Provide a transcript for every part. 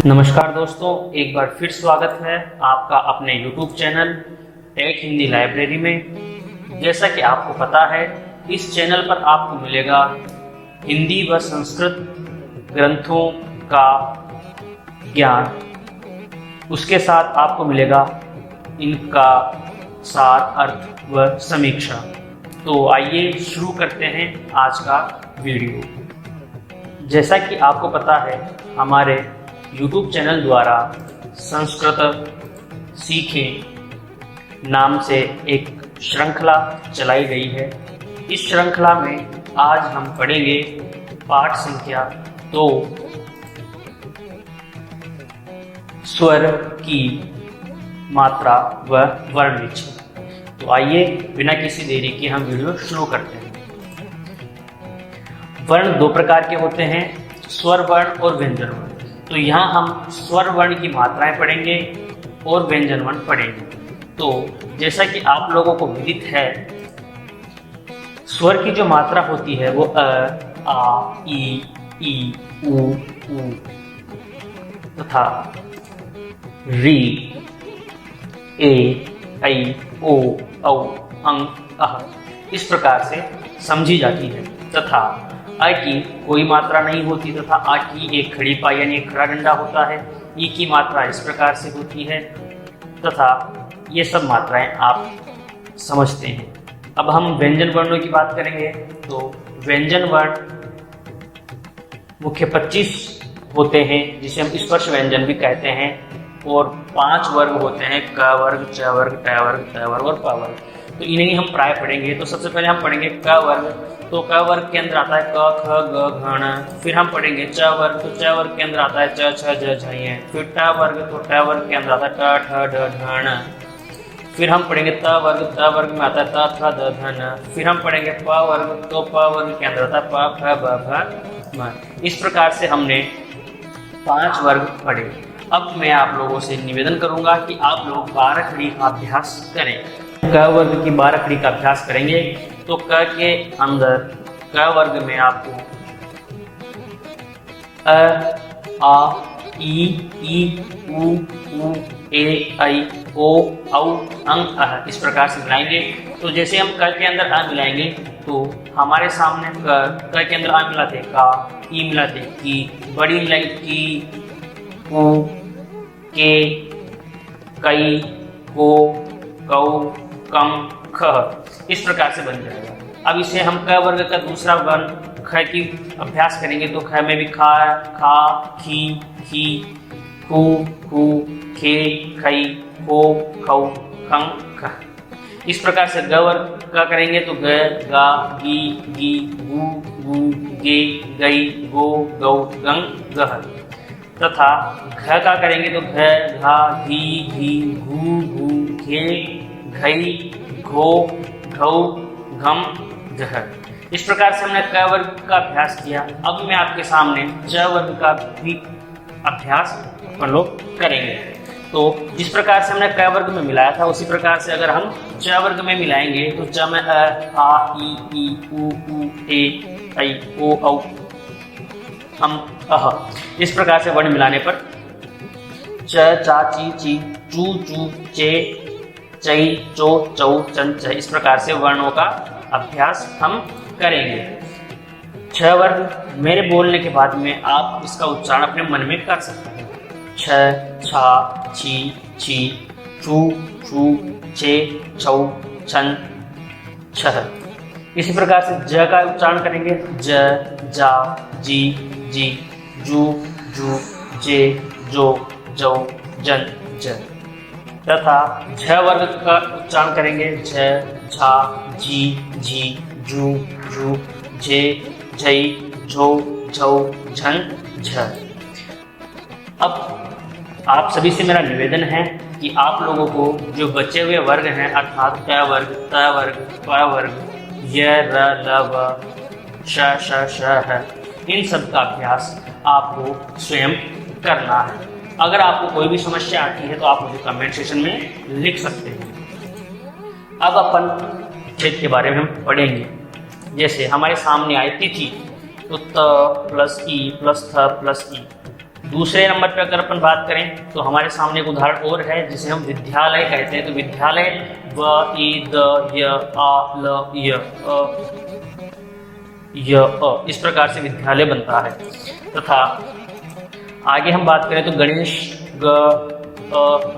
नमस्कार दोस्तों, एक बार फिर स्वागत है आपका अपने YouTube channel tech Hindi library में। जैसा कि आपको पता है, इस चैनल पर आपको मिलेगा हिंदी व संस्कृत ग्रंथों का ज्ञान। उसके साथ आपको मिलेगा इनका सार, अर्थ व समीक्षा। तो आइए शुरू करते हैं आज का वीडियो। जैसा कि आपको पता है, हमारे YouTube चैनल द्वारा संस्कृत सीखें नाम से एक श्रृंखला चलाई गई है। इस श्रृंखला में आज हम पढ़ेंगे पाठ संख्या 2, स्वर की मात्रा व वर्ण विच्छेद। तो आइए बिना किसी देरी के हम वीडियो शुरू करते हैं। वर्ण दो प्रकार के होते हैं, स्वर वर्ण और व्यंजन वर्ण। तो यहाँ हम स्वर वर्ण की मात्राएं पढ़ेंगे और व्यंजन वर्ण पढ़ेंगे। तो जैसा कि आप लोगों को विदित है, स्वर की जो मात्रा होती है वो अ, आ, ई, उ तथा री, ए, ऐ, ओ, औ, अं, अह इस प्रकार से समझी जाती है। तथा अ की कोई मात्रा नहीं होती तथा आ की एक खड़ी पाई यानी एक खड़ा डंडा होता है। ई की मात्रा इस प्रकार से होती है तथा ये सब मात्राएं आप समझते हैं। अब हम व्यंजन वर्णों की बात करेंगे। तो व्यंजन वर्ण मुख्य 25 होते हैं, जिसे हम स्पर्श व्यंजन भी कहते हैं, और 5 वर्ग होते हैं, क वर्ग, च वर्ग, ट वर्ग, त वर्ग और प वर्ग। तो इन्हें हम प्राय पढ़ेंगे। तो सबसे पहले हम पढ़ेंगे क वर्ग। तो क वर्ग के अंदर आता है क, ख, ग, घ, ण। फिर हम पढ़ेंगे च वर्ग। तो च वर्ग के अंदर आता है च, छ, ज, झ, ञ। फिर ट वर्ग। तो ट वर्ग के अंदर आता है ट, ठ, ड, ढ, ण। फिर हम पढ़ेंगे त वर्ग। त वर्ग में आता है त, थ, द, ध, न। फिर हम पढ़ेंगे प वर्ग। तो प वर्ग के अंदर आता है प, फ, ब, भ, म। इस प्रकार से हमने 5 वर्ग पढ़े। अब मैं आप लोगों से निवेदन करूंगा कि आप लोग 12 खड़ी का अभ्यास करें। क वर्ग की 12 खड़ी का अभ्यास करेंगे। तो क के अंदर क वर्ग में आपको अ, आ, ई, उ, ए, ऐ, ओ, औ, अं, अह इस प्रकार से मिलाएंगे। तो जैसे हम क के अंदर अ मिलाएंगे तो हमारे सामने क के अंदर आ मिलाते का, ई मिलाते की, बड़ी मिलाई की, कु, के, कई, को, कौ, कम, ख इस प्रकार से बन जाएगा। अब इसे हम क वर्ग का दूसरा वर्ण ख की अभ्यास करेंगे। तो ख में भी खा, खा, खी, खी, खू, खू, खे, खई, खो, खौ, खं, ख। इस प्रकार से ग वर्ग का करेंगे। तो ग, गा, गी, गु, गे, गई, गो, गौ, गं, गह। तथा घ का करेंगे। तो घ, घा, घी, घू, घे, घई, घो, घौ, घम, घह। इस प्रकार से हमने क वर्ग का अभ्यास किया। अब मैं आपके सामने च वर्ग का भी अभ्यास अपन लोग करेंगे। तो जिस प्रकार से हमने क वर्ग में मिलाया था, उसी प्रकार से अगर हम च वर्ग में मिलाएंगे तो च में अ, आ, ई, उ, ए, ऐ, ओ, औ, अम, अह इस प्रकार से वर्ण मिलाने पर च, चा, ची, चू, चे, चई, चो, चौ, चन, च इस प्रकार से वर्णों का अभ्यास हम करेंगे। 6 वर्ग मेरे बोलने के बाद में आप इसका उच्चारण अपने मन में कर सकते हैं। छ, छा, छी, छी, चू, चू, चे, छौ, छन, छह। इसी प्रकार से ज का उच्चारण करेंगे। ज, जा, जी, जी, जू, जू, जे, जो, जौ, जन, ज। तथा झ वर्ग का उच्चारण करेंगे। झ, झा, जी, झी, जू, जू, झे, झई, झो, झौ, झन, झ। अब आप सभी से मेरा निवेदन है कि आप लोगों को जो बचे हुए वर्ग हैं, अर्थात ट वर्ग, त वर्ग, प वर्ग, य, र, ल, व, श, श, ह, इन सब का अभ्यास आपको स्वयं करना है। अगर आपको कोई भी समस्या आती है तो आप मुझे कमेंट सेक्शन में लिख सकते हैं। अब अपन छेद के बारे में हम पढ़ेंगे। जैसे हमारे सामने आई तिथि, तो त प्लस ई प्लस थ प्लस ई दूसरे नंबर पे अगर अपन बात करें तो हमारे सामने एक उदाहरण और है जिसे हम विद्यालय कहते हैं। तो विद्यालय व ई द य आ ल य इस प्रकार से विद्यालय बनता है। तथा आगे हम बात करें तो गणेश ग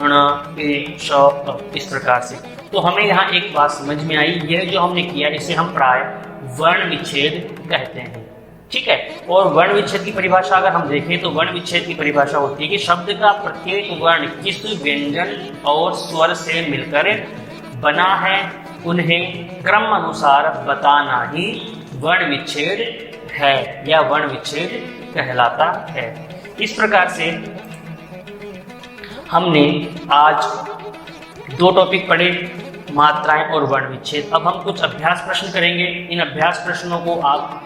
ण ए श इस प्रकार से। तो हमें यहाँ एक बात समझ में आई, यह जो हमने किया इसे हम प्राय वर्ण विच्छेद कहते हैं। ठीक है। और वर्ण विच्छेद की परिभाषा अगर हम देखें तो वर्ण विच्छेद की परिभाषा होती है कि शब्द का प्रत्येक वर्ण किस व्यंजन और स्वर से मिलकर बना है, उन्हें क्रम अनुसार बताना ही वर्ण विच्छेद है या वर्ण विच्छेद कहलाता है। इस प्रकार से हमने आज 2 टॉपिक पढ़े, मात्राएं और वर्ण विच्छेद। अब हम कुछ अभ्यास प्रश्न करेंगे। इन अभ्यास प्रश्नों को आप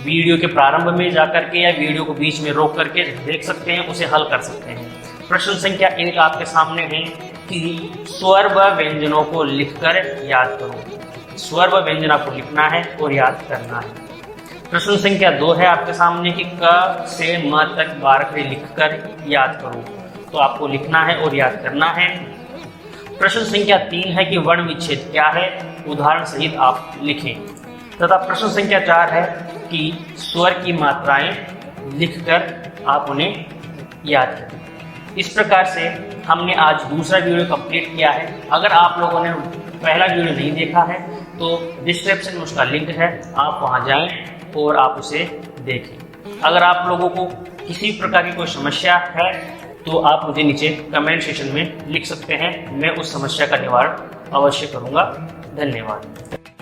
वीडियो के प्रारंभ में जाकर के या वीडियो को बीच में रोक करके देख सकते हैं, उसे हल कर सकते हैं। प्रश्न संख्या 1 आपके सामने है कि स्वर व व्यंजनों को लिखकर याद करो। स्वर व व्यंजनों को लिखना है और याद करना है। प्रश्न संख्या 2 है आपके सामने कि क से म तक बारह लिखकर याद करो। तो आपको लिखना है और याद करना है। प्रश्न संख्या 3 है कि वर्ण विच्छेद क्या है, उदाहरण सहित आप लिखें। तथा प्रश्न संख्या 4 है कि स्वर की मात्राएं लिखकर आप उन्हें याद करें। इस प्रकार से हमने आज दूसरा वीडियो कंप्लीट किया है। अगर आप लोगों ने पहला वीडियो नहीं देखा है तो डिस्क्रिप्शन में उसका लिंक है, आप वहां जाएं और आप उसे देखें। अगर आप लोगों को किसी प्रकार की कोई समस्या है तो आप मुझे नीचे कमेंट सेक्शन में लिख सकते हैं, मैं उस समस्या का निवारण अवश्य करूंगा। धन्यवाद।